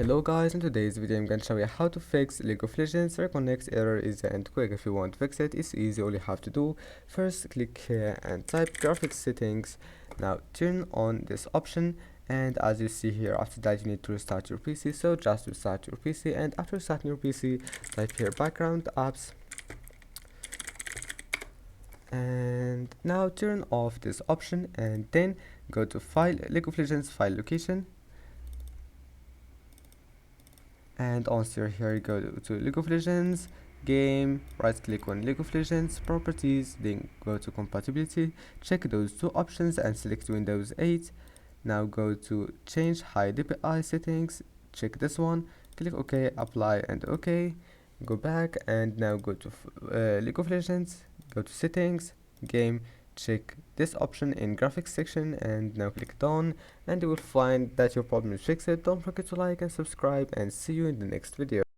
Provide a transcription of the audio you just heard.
Hello guys, in today's video I'm going to show you how to fix League of Legends Reconnect error easy and quick. If you want to fix it, it's easy. All you have to do, first click here and type graphics settings. Now turn on this option, and as you see here, after that you need to restart your PC. So just restart your PC, and after starting your PC, type here background apps, and now turn off this option, and then go to file, League of Legends file location, and on here go to League of Legends game, right click on League of Legends properties, then go to compatibility, check those two options and select Windows 8. Now go to change high DPI settings, check this one, click OK, apply and OK, go back and now go to League of Legends, go to settings, game, check this option in graphics section and now click done, and you will find that your problem is fixed. Don't forget to like and subscribe, and see you in the next video.